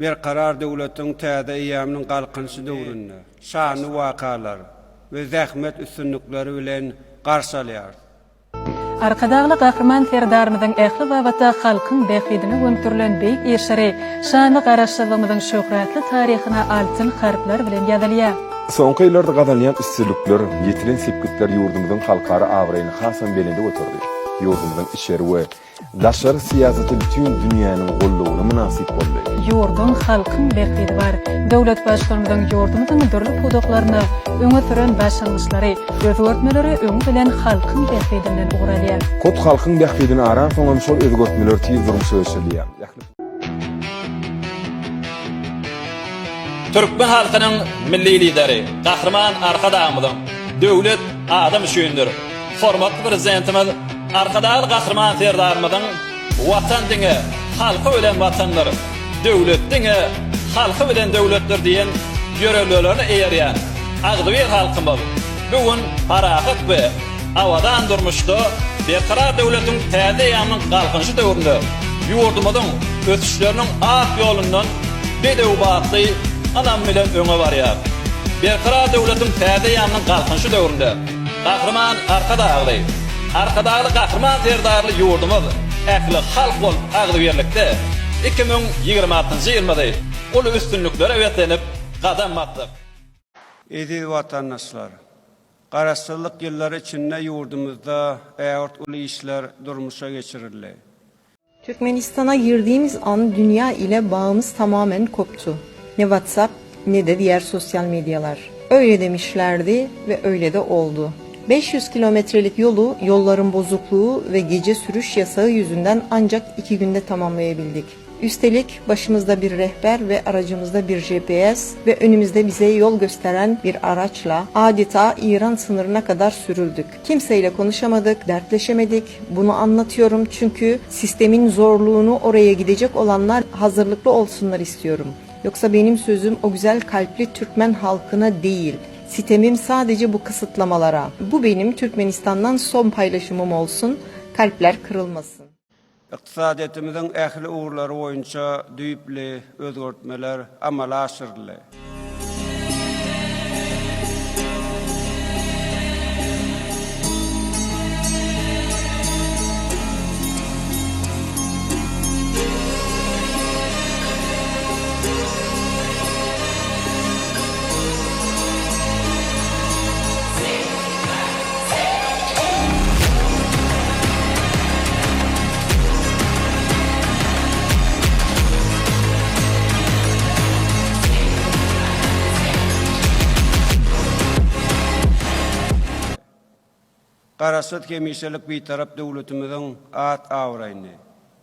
bir karar devletin täze ýamynyň galkynşy döwründe şanly wakalar we zähmet üstünlikleri bilen garşy alýar. Arkadagly gahrman serdarymyzyň ähli babata halkyň bähidine gömtürilen beýik eşeri şanly garaşdyrmamyzyň şöhratly taryhyna altyn harplar bilen ýazylýar. Soňky ýyllarda gazanýan üstünlikler, ýetilen sepkitler ýurdumyzyň halkara awraýyny hasam belinde götürdi. Ýurdumyzyň işleri we daşary siýasaty bütün dünýäniň gollugyna münasip boldy. Ýurdum halkyň bähidi bar. Döwlet başlarymyzyň ýurdumyzyň dürli pudoklaryny öňe süren başlangyşlary, özgörtmeleri öňe bilen halkyň bähidinden ugralýar. Kot halkyň bähidini aran soňam şol özgörtmeler tüýdürüm söýşelýär. Türkmen halkynyň milli lideri, gahrman arkadamyzyň döwlet adam üçindir. Hormatly prezidentimiz arkadagy gahrman serdarymyzyň watan diňe, halky bilen watanlar, döwlet diňe, halky bilen döwletler diýen ýörelerlerini eýerýän agdywer halkymyz bugün parahat we awadan durmuşda berkarar döwletiň täze ýamyň galkynşy döwründe ýurdumyzyň ötüşleriniň ak ýolundan bedew batly adam bilen öňe barýar. Berkarar döwletiň täze ýamyň galkynşy döwründe gahrman arkadagy gahrman serdarly ýurdumyz ähli halk bolup agdyberlikde 2026-njy ýylda ol üstünliklere wetlenip gadam atdyk. Eziz vatandaşlar, garaşdyrlyk ýyllar içinde ýurdumyzda ägert uly işler durmuşa geçirildi. Türkmenistan'a girdiğimiz an dünya ile bağımız tamamen koptu. Ne WhatsApp ne de diğer sosyal medyalar. Öyle demişlerdi ve öyle de oldu. 500 kilometrelik yolların bozukluğu ve gece sürüş yasağı yüzünden ancak 2 günde tamamlayabildik. Üstelik başımızda bir rehber ve aracımızda bir GPS ve önümüzde bize yol gösteren bir araçla adeta İran sınırına kadar sürüldük. Kimseyle konuşamadık, dertleşemedik. Bunu anlatıyorum çünkü sistemin zorluğunu oraya gidecek olanlar hazırlıklı olsunlar istiyorum. Yoksa benim sözüm o güzel kalpli Türkmen halkına değil. Sitemim sadece bu kısıtlamalara. Bu benim Türkmenistan'dan son paylaşımım olsun. Kalpler kırılmasın. Iqtisadiyetimiziň ähli uğurları boýunça düýpli özgörtmeler amala aşyryldy. Garaşat kemişelik bir taraf döwletimiziň at awraýyny,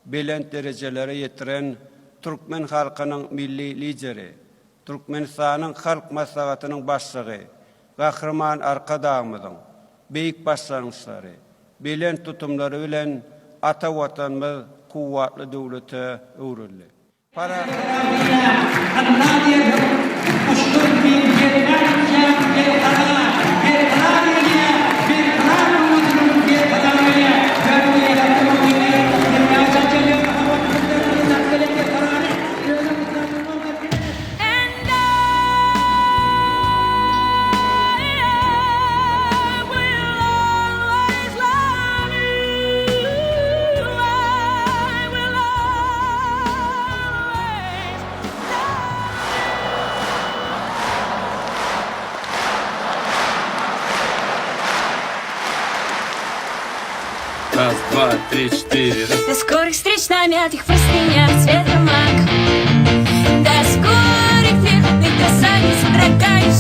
belent derejelere ýetiren Türkmen halkynyň milli lideri, Türkmenistanyň halk maslahatynyň başlygy, gahrman arkadamyzyň beýik başlangyçlary, belent tutumlary bilen ata watanymyz kuwwatly döwlete öwrüldi. Раз, два, три, четыре. До скорых встреч на мятых простынях цвета мак. До скорых верных красавиц, дорогая,